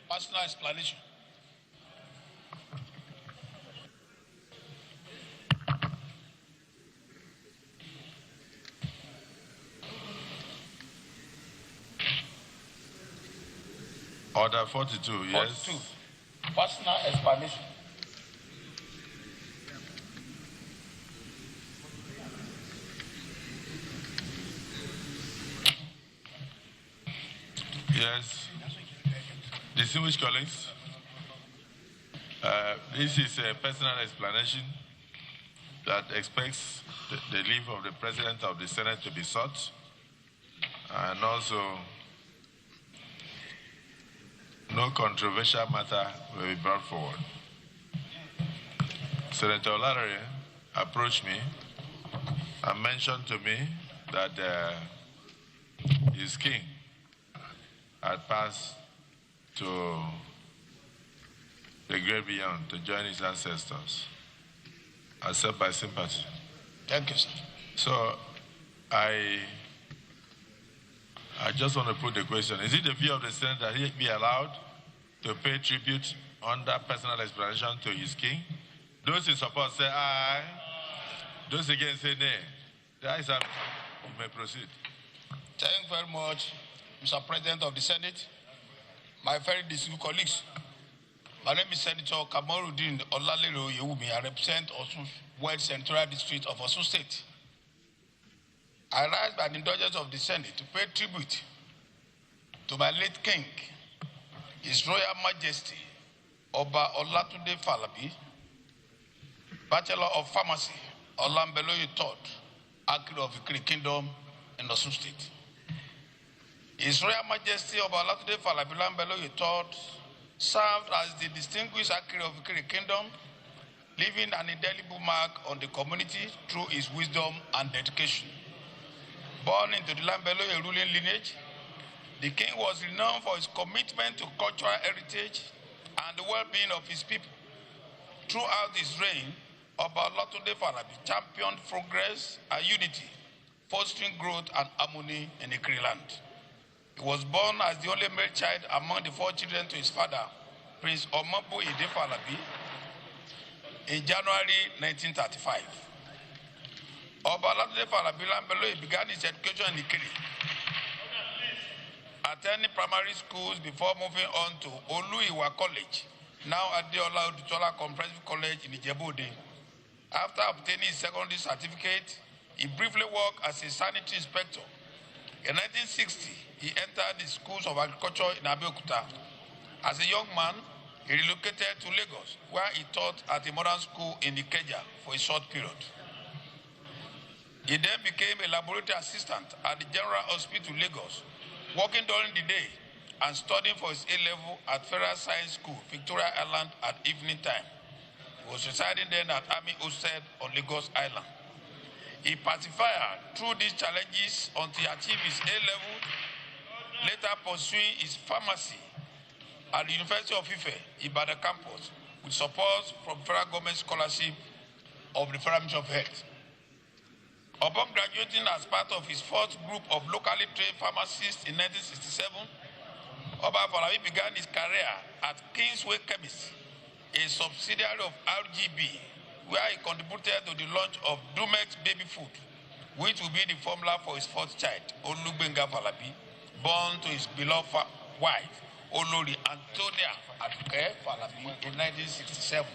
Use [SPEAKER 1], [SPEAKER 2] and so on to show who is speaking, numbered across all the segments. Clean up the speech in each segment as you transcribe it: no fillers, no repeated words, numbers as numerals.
[SPEAKER 1] Personal explanation.
[SPEAKER 2] Order 42, yes.
[SPEAKER 1] 42. Personal explanation.
[SPEAKER 2] Yes. Distinguished colleagues, this is a personal explanation that expects the leave of the President of the Senate to be sought, and also no controversial matter will be brought forward. Senator Larry approached me and mentioned to me that his king had passed to the great beyond to join his ancestors. Accept my sympathy.
[SPEAKER 1] Thank you, sir.
[SPEAKER 2] So I just want to put the question. Is it the view of the Senate that he be allowed to pay tribute under personal explanation to his king? Those in support say aye. Those against say nay. The ayes have it. You may proceed.
[SPEAKER 1] Thank you very much, Mr. President of the Senate, my very distinguished colleagues. My name is Senator Kamarudin Olalero Yewumi. I represent Osun West Central District of Osun State. I rise by the indulgence of the Senate to pay tribute to my late king, His Royal Majesty Oba Olatunde Falabi, Bachelor of Pharmacy, Olambeloye III, Akiri of Ikiri Kingdom in Osun State. His Royal Majesty Oba Olatunde Falabi Olambeloye III served as the distinguished Akiri of Ikiri Kingdom, leaving an indelible mark on the community through his wisdom and dedication. Born into the Lambeloye ruling lineage, the king was renowned for his commitment to cultural heritage and the well-being of his people. Throughout his reign, Oba Olatunde Falabi championed progress and unity, fostering growth and harmony in Ikiri land. He was born as the only male child among the 4 children to his father, Prince Omobo Ide Falabi, in January 1935. Oba Olatunde Falabi Lambeloye began his education in Ikiri, attending primary schools before moving on to Oluiwa College, now Adeola Odutola Comprehensive College in Ijebu-Ode. After obtaining his secondary certificate, he briefly worked as a sanitary inspector. In 1960, he entered the schools of agriculture in Abeokuta. As a young man, he relocated to Lagos, where he taught at a modern school in Ikeja for a short period. He then became a laboratory assistant at the General Hospital, Lagos, working during the day and studying for his A-level at Federal Science School, Victoria Island at evening time. He was residing then at Army Hosted on Lagos Island. He persevered through these challenges until he achieved his A-level, later pursuing his pharmacy at the University of Ife, Ibadan campus, with support from federal government scholarship of the Federal Ministry of Health. Upon graduating as part of his fourth group of locally trained pharmacists in 1967, Oba Falabi began his career at Kingsway Chemist, a subsidiary of RGB, where he contributed to the launch of Dumex baby food, which will be the formula for his fourth child, Olugbenga Falabi, born to his beloved wife, Olori Antonia Aduke Falabi, in 1967.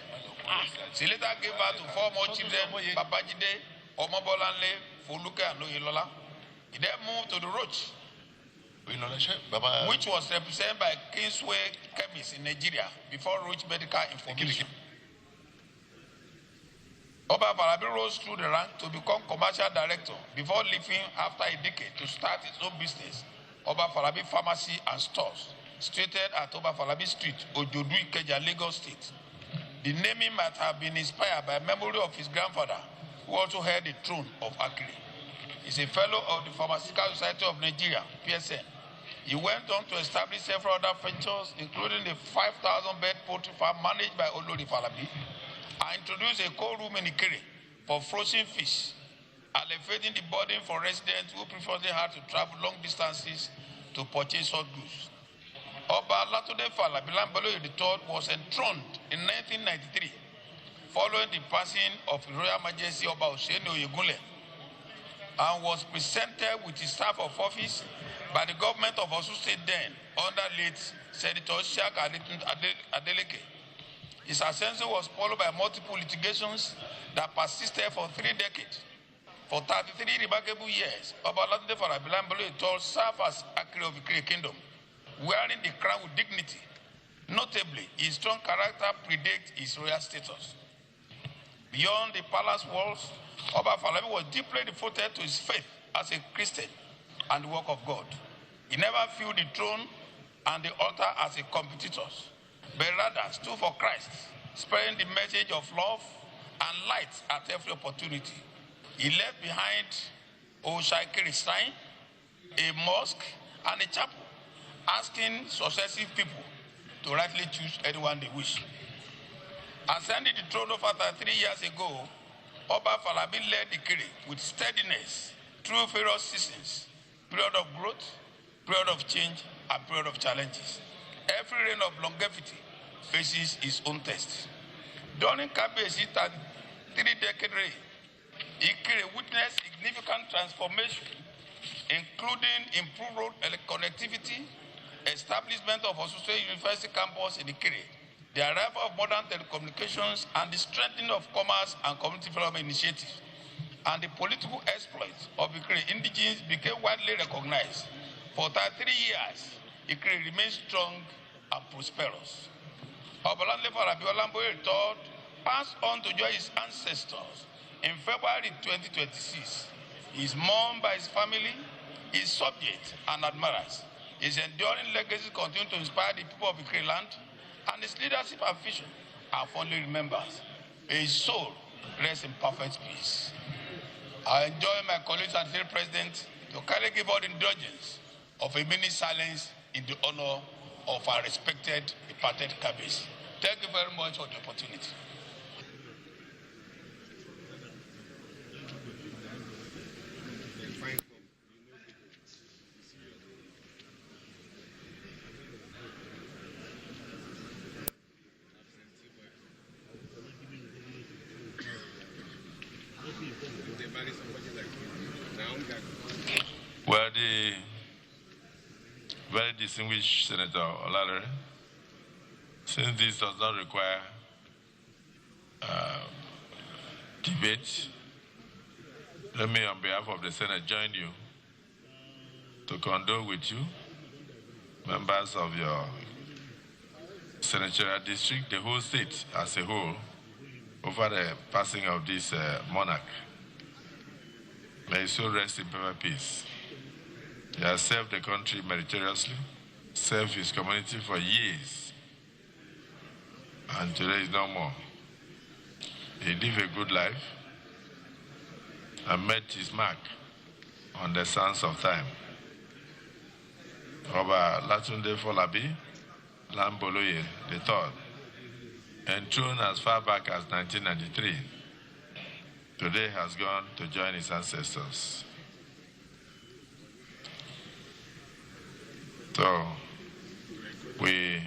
[SPEAKER 1] She later gave birth to 4 more children, Babajide, Omobolanle, Foluke, and Oyelola. He then moved to the Roach, which was represented by Kingsway Chemist in Nigeria before Roach Medical Information. Oba Falabi rose through the rank to become commercial director before leaving after a decade to start his own business, Oba Falabi Pharmacy and Stores, situated at Oba Falabi Street, Ojodu, Ikeja, Lagos State. The naming might have been inspired by memory of his grandfather, who also held the throne of Akiri. He's a fellow of the Pharmaceutical Society of Nigeria, PSN. He went on to establish several other ventures, including the 5,000-bed poultry farm managed by Olori Falabi, and introduced a cold room in Ikiri for frozen fish, alleviating the burden for residents who previously had to travel long distances to purchase hot goods. Oba Latunde Falabi Lamboloye III was enthroned in 1993 following the passing of His Royal Majesty Oba Oseni Oyegunle, and was presented with his staff of office by the government of Osun State then under late Senator Shaka Adeleke. His ascension was followed by multiple litigations that persisted for 3 decades. For 33 remarkable years, Oba Latunde Falabi Lamboloye III served as Akiri of Ikire Kingdom, wearing the crown with dignity. Notably, his strong character predates his royal status. Beyond the palace walls, Oba Falabi was deeply devoted to his faith as a Christian and the work of God. He never viewed the throne and the altar as a competitors, but rather stood for Christ, spreading the message of love and light at every opportunity. He left behind Oshaikiri shrine, a mosque, and a chapel, asking successive people to rightly choose anyone they wish. Ascending the throne over 3 years ago, Oba Falabi led Ikire with steadiness through various seasons, period of growth, period of change, and period of challenges. Every reign of longevity faces its own test. During Kabiyesi's 3-decade reign, Ikire witnessed significant transformation, including improved road connectivity, establishment of Osun State University campus in Ikire, the arrival of modern telecommunications, and the strengthening of commerce and community development initiatives, and the political exploits of Ikire indigenes became widely recognized. For 33 years, Ikire remained strong and prosperous. Oba Latunde Falabi Lamboloye III passed on to join his ancestors in February 2026. He is mourned by his family, his subjects, and admirers. His enduring legacy continues to inspire the people of Ikire land, and his leadership and vision are fondly remembered. May his soul rest in perfect peace. I enjoy my colleagues and state president to kindly give all the indulgence of a minute silence in the honor of our respected departed Kabiyesi. Thank you very much for the opportunity.
[SPEAKER 2] Well, the very distinguished Senator Olalere, since this does not require debate, let me, on behalf of the Senate, join you to condole with you, members of your senatorial district, the whole state as a whole, over the passing of this monarch. May his soul rest in perfect peace. He has served the country meritoriously, served his community for years, and today is no more. He lived a good life and met his mark on the sands of time. Oba Latunde Falabi Lamboloye III, enthroned as far back as 1993, today has gone to join his ancestors. So we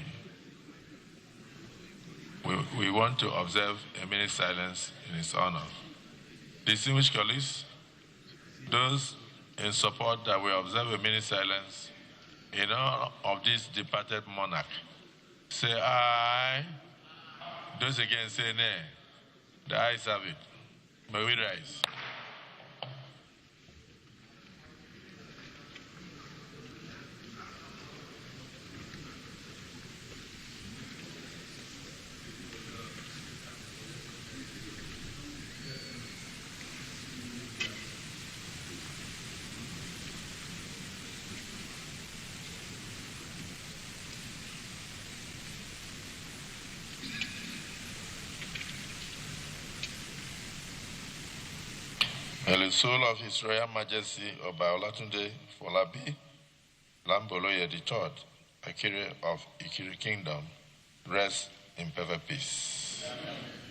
[SPEAKER 2] want to observe a minute silence in his honor. Distinguished colleagues, those in support that we observe a minute silence in honor of this departed monarch, say aye. Those against say nay. The ayes have it. May we rise. May the soul of His Royal Majesty Oba Olatunde Falabi Lamboloye III, Akire of Ikire Kingdom, rest in perfect peace. Amen.